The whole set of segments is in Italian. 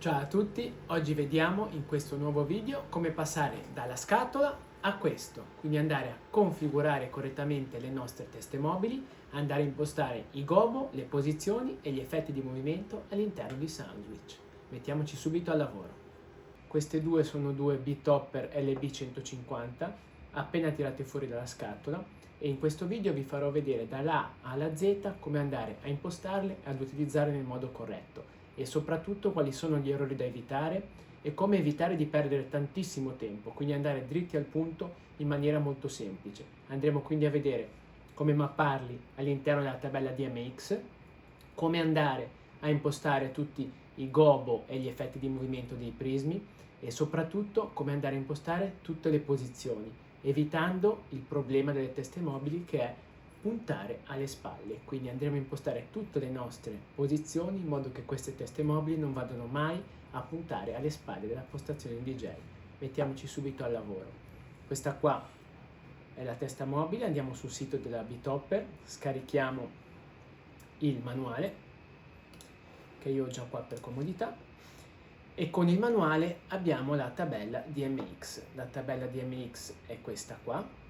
Ciao a tutti, oggi vediamo in questo nuovo video come passare dalla scatola a questo, quindi andare a configurare correttamente le nostre teste mobili, andare a impostare i gobo, le posizioni e gli effetti di movimento all'interno di SoundSwitch. Mettiamoci subito al lavoro. Queste due sono due Beatopper LB150 appena tirate fuori dalla scatola e in questo video vi farò vedere dall'A alla Z come andare a impostarle e ad utilizzarle nel modo corretto e soprattutto quali sono gli errori da evitare e come evitare di perdere tantissimo tempo, quindi andare dritti al punto in maniera molto semplice. Andremo quindi a vedere come mapparli all'interno della tabella DMX, come andare a impostare tutti i gobo e gli effetti di movimento dei prismi e soprattutto come andare a impostare tutte le posizioni, evitando il problema delle teste mobili che è puntare alle spalle. Quindi andremo a impostare tutte le nostre posizioni in modo che queste teste mobili non vadano mai a puntare alle spalle della postazione DJ. Mettiamoci subito al lavoro. Questa qua è la testa mobile, andiamo sul sito della Beatopper, scarichiamo il manuale che io ho già qua per comodità e con il manuale abbiamo la tabella DMX. La tabella DMX è questa qua.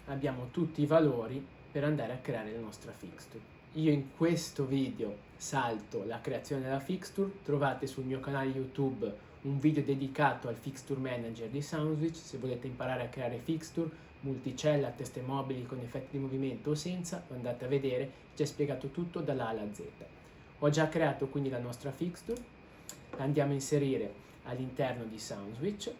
Abbiamo tutti i valori per andare a creare la nostra fixture. Io in questo video salto la creazione della fixture, trovate sul mio canale YouTube un video dedicato al fixture manager di SoundSwitch, se volete imparare a creare fixture, multicella, teste mobili con effetti di movimento o senza, lo andate a vedere, c'è spiegato tutto dalla A alla Z. Ho già creato quindi la nostra fixture, la andiamo a inserire all'interno di SoundSwitch,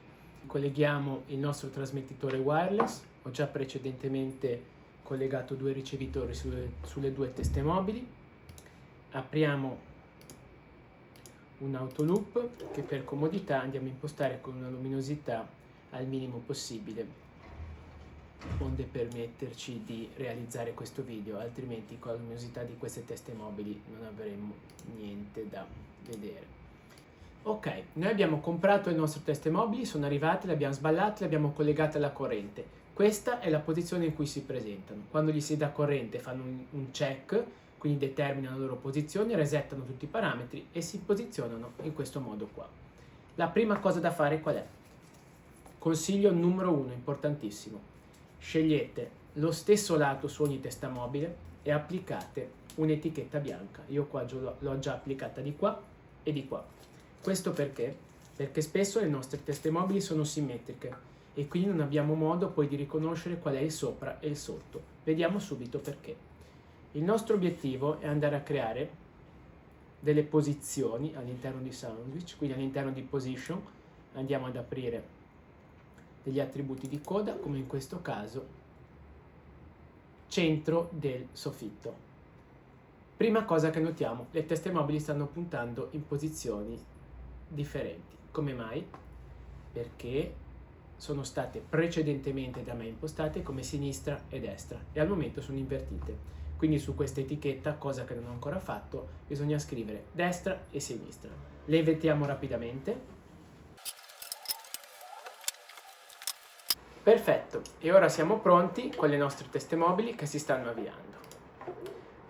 colleghiamo il nostro trasmettitore wireless, ho già precedentemente collegato due ricevitori sulle due teste mobili, apriamo un autoloop che per comodità andiamo a impostare con una luminosità al minimo possibile, onde permetterci di realizzare questo video, altrimenti con la luminosità di queste teste mobili non avremo niente da vedere. Ok, noi abbiamo comprato le nostre teste mobili, sono arrivate, le abbiamo sballate, le abbiamo collegate alla corrente. Questa è la posizione in cui si presentano. Quando gli si dà corrente fanno un check, quindi determinano la loro posizione, resettano tutti i parametri e si posizionano in questo modo qua. La prima cosa da fare qual è? Consiglio numero 1, importantissimo. Scegliete lo stesso lato su ogni testa mobile e applicate un'etichetta bianca. Io qua l'ho già applicata di qua e di qua. Questo perché? Perché spesso le nostre teste mobili sono simmetriche e quindi non abbiamo modo poi di riconoscere qual è il sopra e il sotto. Vediamo subito perché. Il nostro obiettivo è andare a creare delle posizioni all'interno di SoundSwitch, quindi all'interno di Position andiamo ad aprire degli attributi di coda, come in questo caso centro del soffitto. Prima cosa che notiamo, le teste mobili stanno puntando in posizioni differenti. Come mai? Perché sono state precedentemente da me impostate come sinistra e destra e al momento sono invertite. Quindi su questa etichetta, cosa che non ho ancora fatto, bisogna scrivere destra e sinistra. Le invertiamo rapidamente. Perfetto, e ora siamo pronti con le nostre teste mobili che si stanno avviando.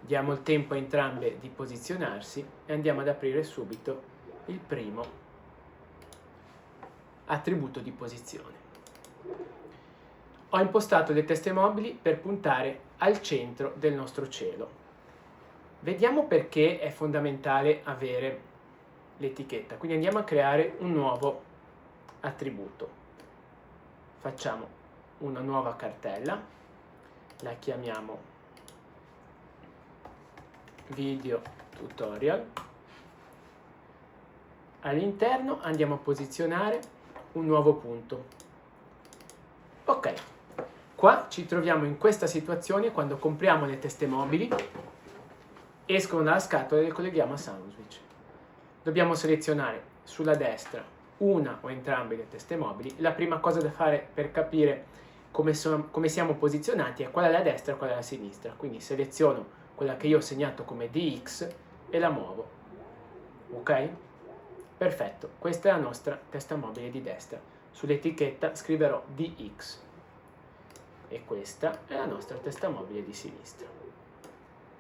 Diamo il tempo a entrambe di posizionarsi e andiamo ad aprire subito il primo attributo di posizione. Ho impostato le teste mobili per puntare al centro del nostro cielo. Vediamo perché è fondamentale avere l'etichetta. Quindi andiamo a creare un nuovo attributo. Facciamo una nuova cartella, la chiamiamo video tutorial. All'interno andiamo a posizionare un nuovo punto. Ok, qua ci troviamo in questa situazione quando compriamo le teste mobili, escono dalla scatola e le colleghiamo a SoundSwitch. Dobbiamo selezionare sulla destra una o entrambe le teste mobili. La prima cosa da fare per capire come siamo posizionati è qual è la destra e qual è la sinistra. Quindi seleziono quella che io ho segnato come DX e la muovo. Ok? Perfetto, questa è la nostra testa mobile di destra. Sull'etichetta scriverò DX e questa è la nostra testa mobile di sinistra.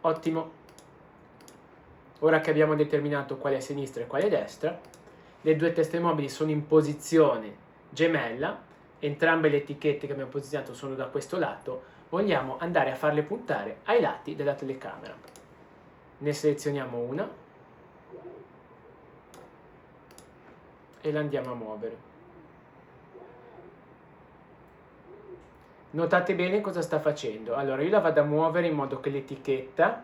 Ottimo. Ora che abbiamo determinato quale è sinistra e quale è destra, le due teste mobili sono in posizione gemella, entrambe le etichette che abbiamo posizionato sono da questo lato, vogliamo andare a farle puntare ai lati della telecamera. Ne selezioniamo una e la andiamo a muovere. Notate bene cosa sta facendo. Allora io la vado a muovere in modo che l'etichetta,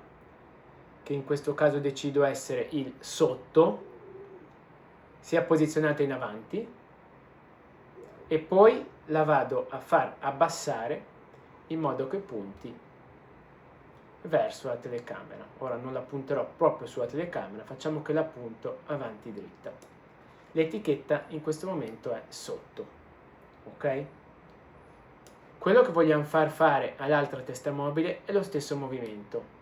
che in questo caso decido essere il sotto, sia posizionata in avanti, e poi la vado a far abbassare in modo che punti verso la telecamera. Ora non la punterò proprio sulla telecamera, facciamo che la punto avanti dritta. L'etichetta in questo momento è sotto, ok? Quello che vogliamo far fare all'altra testa mobile è lo stesso movimento.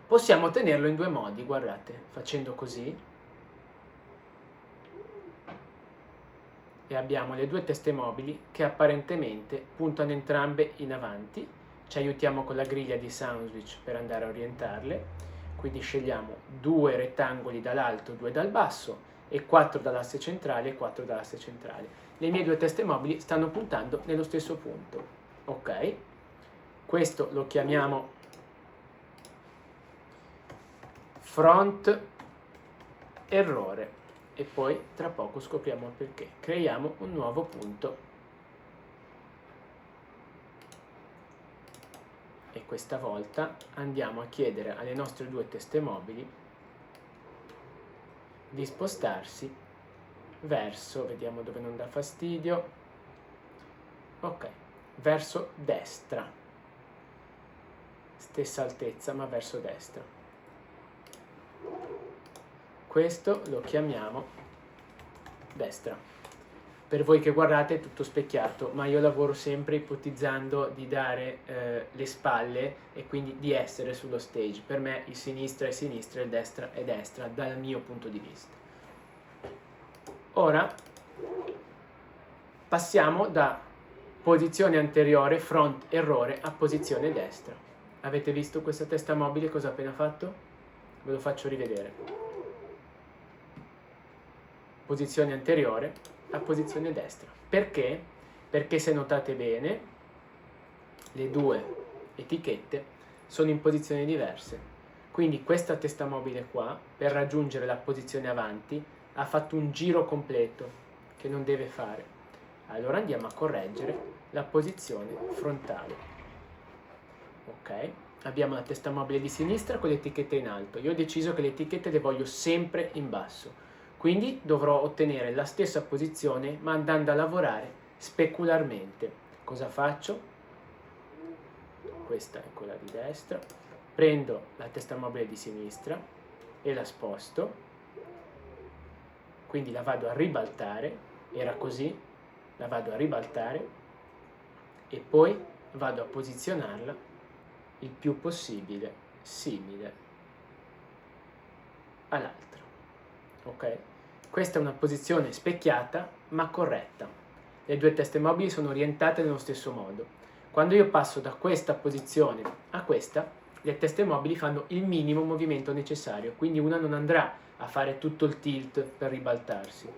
Possiamo ottenerlo in due modi, guardate, facendo così, e abbiamo le due teste mobili che apparentemente puntano entrambe in avanti. Ci aiutiamo con la griglia di Soundswitch per andare a orientarle, quindi scegliamo 2 rettangoli dall'alto, 2 dal basso, e 4 dall'asse centrale e 4 dall'asse centrale. Le mie due teste mobili stanno puntando nello stesso punto, ok? Questo lo chiamiamo front errore e poi tra poco scopriamo il perché. Creiamo un nuovo punto e questa volta andiamo a chiedere alle nostre due teste mobili di spostarsi verso, vediamo dove non dà fastidio, ok, verso destra, stessa altezza ma verso destra. Questo lo chiamiamo destra. Per voi che guardate è tutto specchiato, ma io lavoro sempre ipotizzando di dare le spalle e quindi di essere sullo stage. Per me il sinistra è sinistra e il destra è destra, dal mio punto di vista. Ora passiamo da posizione anteriore, front errore, a posizione destra. Avete visto questa testa mobile cosa ha appena fatto? Ve lo faccio rivedere. Posizione anteriore a posizione destra. Perché? Perché se notate bene, le due etichette sono in posizioni diverse. Quindi questa testa mobile qua, per raggiungere la posizione avanti, ha fatto un giro completo che non deve fare. Allora andiamo a correggere la posizione frontale. Ok? Abbiamo la testa mobile di sinistra con le etichette in alto. Io ho deciso che le etichette le voglio sempre in basso. Quindi dovrò ottenere la stessa posizione ma andando a lavorare specularmente. Cosa faccio? Questa è quella di destra. Prendo la testa mobile di sinistra e la sposto. Quindi la vado a ribaltare, era così, la vado a ribaltare e poi vado a posizionarla il più possibile simile all'altra, ok? Questa è una posizione specchiata ma corretta. Le due teste mobili sono orientate nello stesso modo. Quando io passo da questa posizione a questa, le teste mobili fanno il minimo movimento necessario, quindi una non andrà a fare tutto il tilt per ribaltarsi.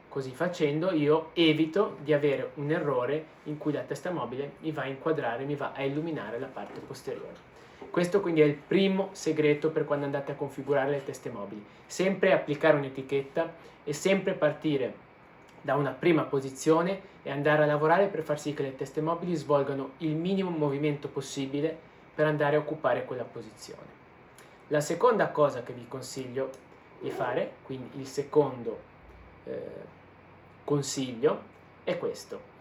Così facendo io evito di avere un errore in cui la testa mobile mi va a inquadrare, mi va a illuminare la parte posteriore. Questo quindi è il primo segreto per quando andate a configurare le teste mobili. Sempre applicare un'etichetta e sempre partire da una prima posizione e andare a lavorare per far sì che le teste mobili svolgano il minimo movimento possibile per andare a occupare quella posizione. La seconda cosa che vi consiglio di fare, quindi il secondo consiglio, è questo.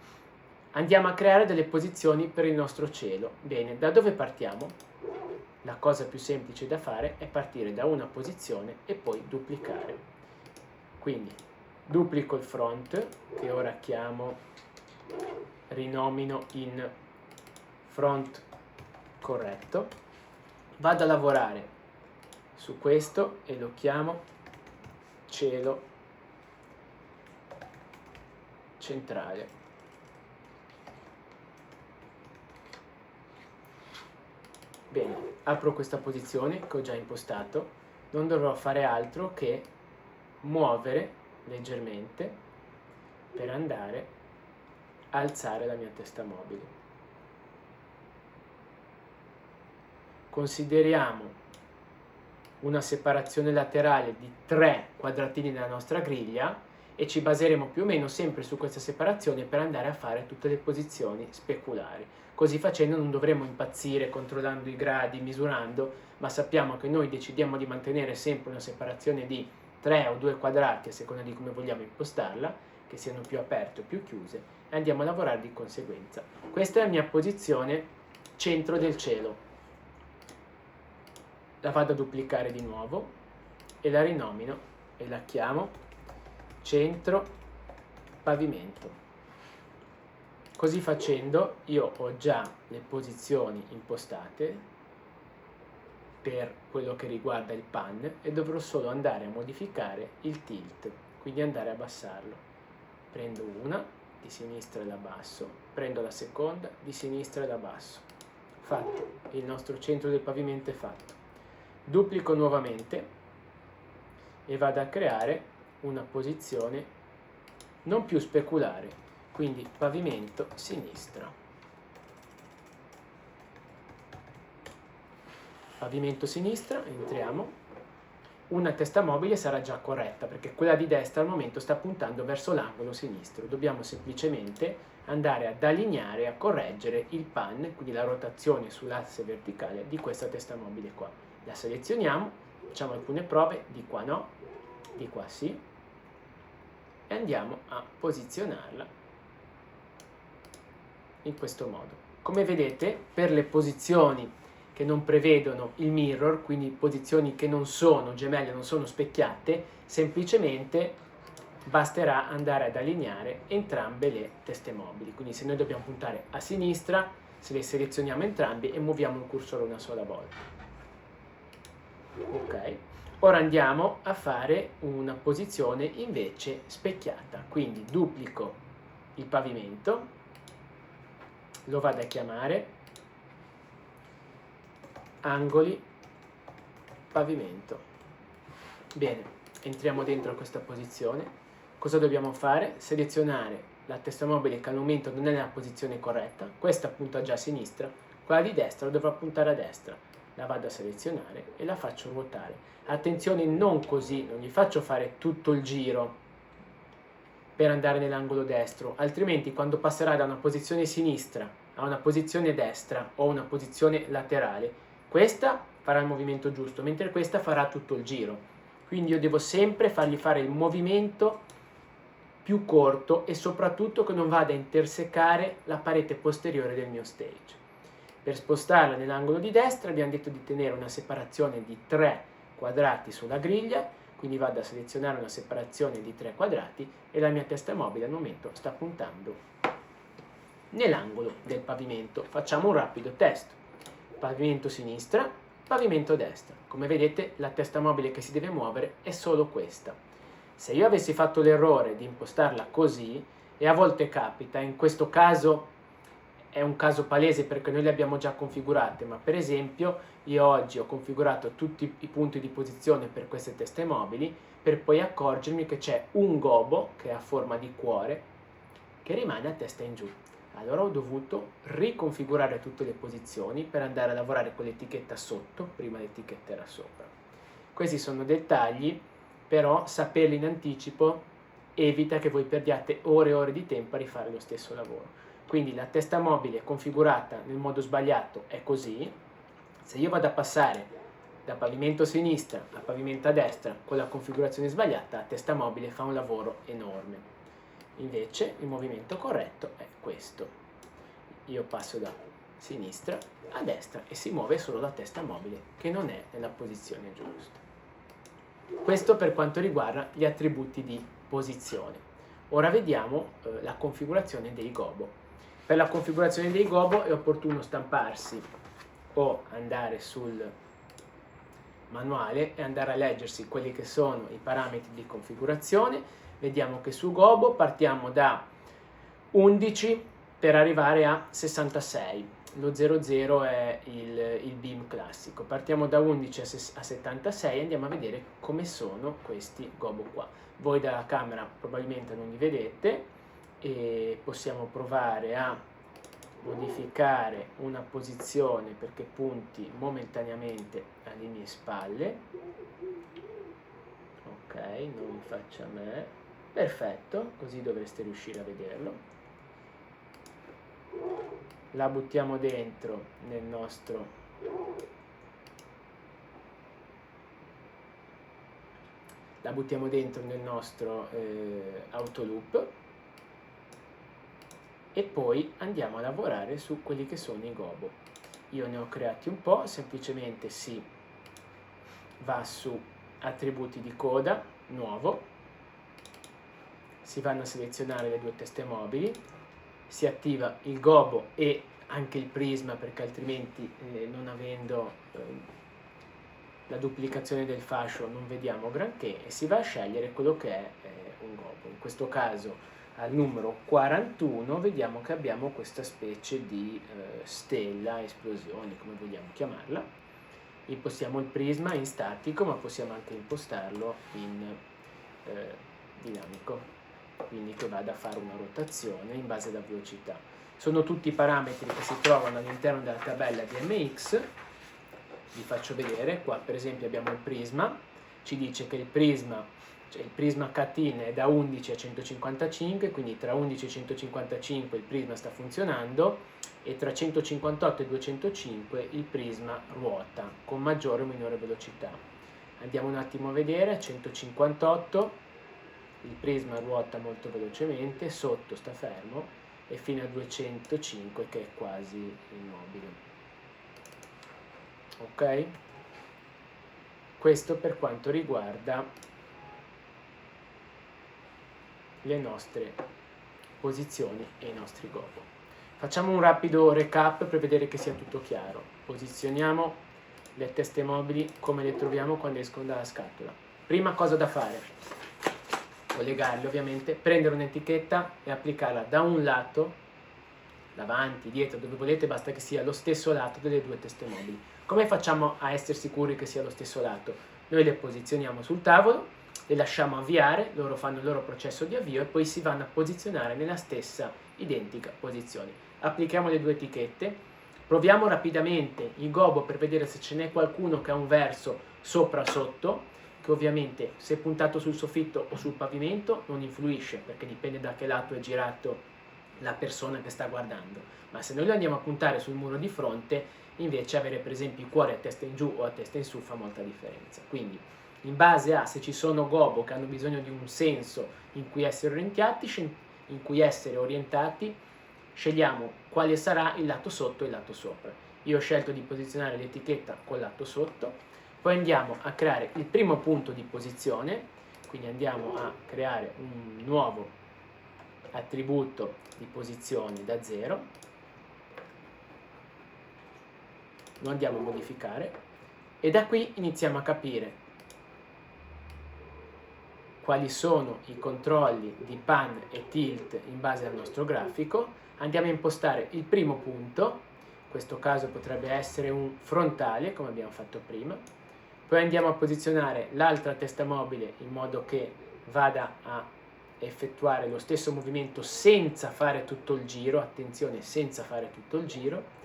Andiamo a creare delle posizioni per il nostro cielo. Bene, da dove partiamo? La cosa più semplice da fare è partire da una posizione e poi duplicare. Quindi duplico il front, che ora rinomino in front corretto, vado a lavorare su questo e lo chiamo cielo centrale. Bene, apro questa posizione che ho già impostato, non dovrò fare altro che muovere leggermente per andare a alzare la mia testa mobile. Consideriamo una separazione laterale di 3 quadratini nella nostra griglia e ci baseremo più o meno sempre su questa separazione per andare a fare tutte le posizioni speculari. Così facendo non dovremo impazzire controllando i gradi, misurando, ma sappiamo che noi decidiamo di mantenere sempre una separazione di 3 o 2 quadrati a seconda di come vogliamo impostarla, che siano più aperte o più chiuse, e andiamo a lavorare di conseguenza. Questa è la mia posizione centro del cielo. La vado a duplicare di nuovo e la rinomino e la chiamo centro pavimento. Così facendo io ho già le posizioni impostate per quello che riguarda il pan e dovrò solo andare a modificare il tilt, quindi andare a abbassarlo. Prendo una, di sinistra e la abbasso, prendo la seconda, di sinistra e la abbasso. Fatto, il nostro centro del pavimento è fatto. Duplico nuovamente e vado a creare una posizione non più speculare, quindi pavimento sinistra. Pavimento sinistra, entriamo. Una testa mobile sarà già corretta perché quella di destra al momento sta puntando verso l'angolo sinistro. Dobbiamo semplicemente andare ad allineare, a correggere il pan, quindi la rotazione sull'asse verticale di questa testa mobile qua. La selezioniamo, facciamo alcune prove, di qua no, di qua sì, e andiamo a posizionarla in questo modo. Come vedete, per le posizioni che non prevedono il mirror, quindi posizioni che non sono gemelle, non sono specchiate, semplicemente basterà andare ad allineare entrambe le teste mobili. Quindi se noi dobbiamo puntare a sinistra, se le selezioniamo entrambi e muoviamo il cursore una sola volta. Ok, ora andiamo a fare una posizione invece specchiata, quindi duplico il pavimento, lo vado a chiamare angoli pavimento. Bene, entriamo dentro questa posizione. Cosa dobbiamo fare? Selezionare la testa mobile che al momento non è nella posizione corretta, questa punta già a sinistra, quella di destra dovrà puntare a destra. La vado a selezionare e la faccio ruotare. Attenzione, non così, non gli faccio fare tutto il giro per andare nell'angolo destro, altrimenti quando passerà da una posizione sinistra a una posizione destra o una posizione laterale, questa farà il movimento giusto, mentre questa farà tutto il giro. Quindi io devo sempre fargli fare il movimento più corto e soprattutto che non vada a intersecare la parete posteriore del mio stage. Per spostarla nell'angolo di destra abbiamo detto di tenere una separazione di 3 quadrati sulla griglia, quindi vado a selezionare una separazione di 3 quadrati e la mia testa mobile al momento sta puntando nell'angolo del pavimento. Facciamo un rapido test. Pavimento sinistra, pavimento destra. Come vedete la testa mobile che si deve muovere è solo questa. Se io avessi fatto l'errore di impostarla così, e a volte capita, in questo caso è un caso palese perché noi le abbiamo già configurate, ma per esempio io oggi ho configurato tutti i punti di posizione per queste teste mobili per poi accorgermi che c'è un gobo che ha forma di cuore che rimane a testa in giù. Allora ho dovuto riconfigurare tutte le posizioni per andare a lavorare con l'etichetta sotto, prima l'etichetta era sopra. Questi sono dettagli, però saperli in anticipo evita che voi perdiate ore e ore di tempo a rifare lo stesso lavoro. Quindi la testa mobile configurata nel modo sbagliato è così. Se io vado a passare da pavimento a sinistra a pavimento a destra con la configurazione sbagliata, la testa mobile fa un lavoro enorme. Invece il movimento corretto è questo. Io passo da sinistra a destra e si muove solo la testa mobile che non è nella posizione giusta. Questo per quanto riguarda gli attributi di posizione. Ora vediamo la configurazione dei gobo. Per la configurazione dei gobo è opportuno stamparsi o andare sul manuale e andare a leggersi quelli che sono i parametri di configurazione. Vediamo che su gobo partiamo da 11 per arrivare a 66. lo 00 è il beam classico. Partiamo da 11 a 76 e andiamo a vedere come sono questi gobo qua. Voi dalla camera probabilmente non li vedete e possiamo provare a modificare una posizione perché punti momentaneamente alle mie spalle. Ok, non li faccia a me. Perfetto, così dovreste riuscire a vederlo. La buttiamo dentro nel nostro autoloop e poi andiamo a lavorare su quelli che sono i gobo. Io ne ho creati un po', semplicemente si va su attributi di coda, nuovo, si vanno a selezionare le due teste mobili, si attiva il gobo e anche il prisma perché altrimenti non avendo la duplicazione del fascio non vediamo granché e si va a scegliere quello che è un gobo. In questo caso al numero 41 vediamo che abbiamo questa specie di stella, esplosione, come vogliamo chiamarla. Impostiamo il prisma in statico ma possiamo anche impostarlo in dinamico, quindi che vada a fare una rotazione in base alla velocità. Sono tutti parametri che si trovano all'interno della tabella DMX. Vi faccio vedere, qua per esempio abbiamo il prisma, ci dice che il prisma cut-in è da 11 a 155, quindi tra 11 e 155 il prisma sta funzionando e tra 158 e 205 il prisma ruota con maggiore o minore velocità. Andiamo un attimo a vedere, a 158 il prisma ruota molto velocemente, sotto sta fermo e fino a 205 che è quasi immobile. Ok? Questo per quanto riguarda le nostre posizioni e i nostri gobo. Facciamo un rapido recap per vedere che sia tutto chiaro. Posizioniamo le teste mobili come le troviamo quando escono dalla scatola. Prima cosa da fare, collegarle ovviamente, prendere un'etichetta e applicarla da un lato, davanti, dietro, dove volete, basta che sia lo stesso lato delle due teste mobili. Come facciamo a essere sicuri che sia lo stesso lato? Noi le posizioniamo sul tavolo, le lasciamo avviare, loro fanno il loro processo di avvio e poi si vanno a posizionare nella stessa identica posizione. Applichiamo le due etichette, proviamo rapidamente il gobo per vedere se ce n'è qualcuno che ha un verso sopra o sotto, che ovviamente se è puntato sul soffitto o sul pavimento non influisce perché dipende da che lato è girato la persona che sta guardando, ma se noi lo andiamo a puntare sul muro di fronte invece avere per esempio i cuori a testa in giù o a testa in su fa molta differenza. Quindi in base a se ci sono gobo che hanno bisogno di un senso in cui essere orientati, scegliamo quale sarà il lato sotto e il lato sopra. Io ho scelto di posizionare l'etichetta col lato sotto, poi andiamo a creare il primo punto di posizione, quindi andiamo a creare un nuovo attributo di posizione da 0, lo andiamo a modificare e da qui iniziamo a capire quali sono i controlli di pan e tilt in base al nostro grafico. Andiamo a impostare il primo punto, in questo caso potrebbe essere un frontale come abbiamo fatto prima, poi andiamo a posizionare l'altra testa mobile in modo che vada a effettuare lo stesso movimento senza fare tutto il giro, attenzione, senza fare tutto il giro.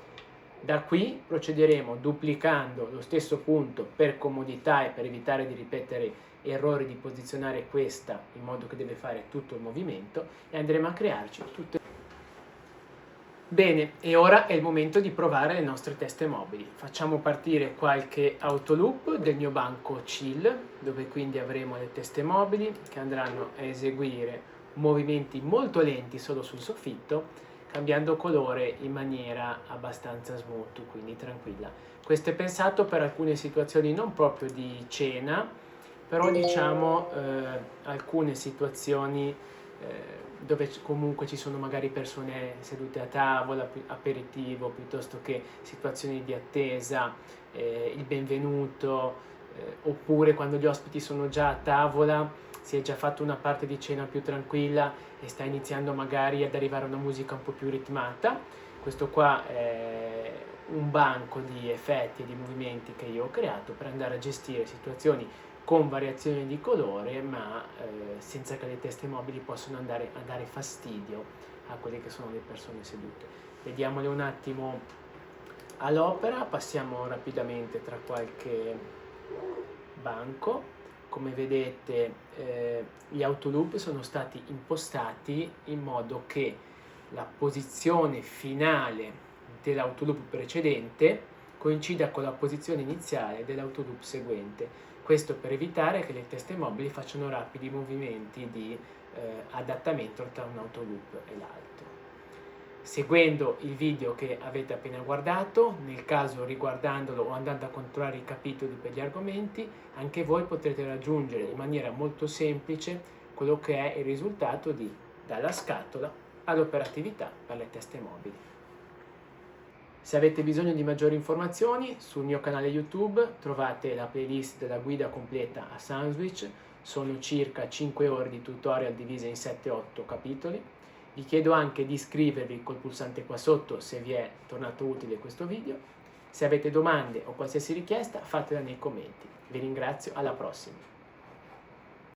Da qui procederemo duplicando lo stesso punto per comodità e per evitare di ripetere errori di posizionare questa in modo che deve fare tutto il movimento e andremo a crearci tutte. Bene, e ora è il momento di provare le nostre teste mobili. Facciamo partire qualche autoloop del mio banco chill, dove quindi avremo le teste mobili che andranno a eseguire movimenti molto lenti solo sul soffitto, cambiando colore in maniera abbastanza smooth, quindi tranquilla. Questo è pensato per alcune situazioni non proprio di cena, però diciamo alcune situazioni dove comunque ci sono magari persone sedute a tavola, aperitivo, piuttosto che situazioni di attesa, il benvenuto, oppure quando gli ospiti sono già a tavola, si è già fatto una parte di cena più tranquilla e sta iniziando magari ad arrivare una musica un po' più ritmata. Questo qua è un banco di effetti e di movimenti che io ho creato per andare a gestire situazioni con variazioni di colore, ma senza che le teste mobili possano andare a dare fastidio a quelle che sono le persone sedute. Vediamole un attimo all'opera, passiamo rapidamente tra qualche banco. Come vedete gli autoloop sono stati impostati in modo che la posizione finale dell'autoloop precedente coincida con la posizione iniziale dell'autoloop seguente. Questo per evitare che le teste mobili facciano rapidi movimenti di adattamento tra un autoloop e l'altro. Seguendo il video che avete appena guardato, nel caso riguardandolo o andando a controllare i capitoli per gli argomenti, anche voi potrete raggiungere in maniera molto semplice quello che è il risultato dalla scatola all'operatività per le teste mobili. Se avete bisogno di maggiori informazioni, sul mio canale YouTube trovate la playlist della guida completa a Soundswitch, sono circa 5 ore di tutorial divise in 7-8 capitoli. Vi chiedo anche di iscrivervi col pulsante qua sotto se vi è tornato utile questo video. Se avete domande o qualsiasi richiesta fatela nei commenti. Vi ringrazio, alla prossima!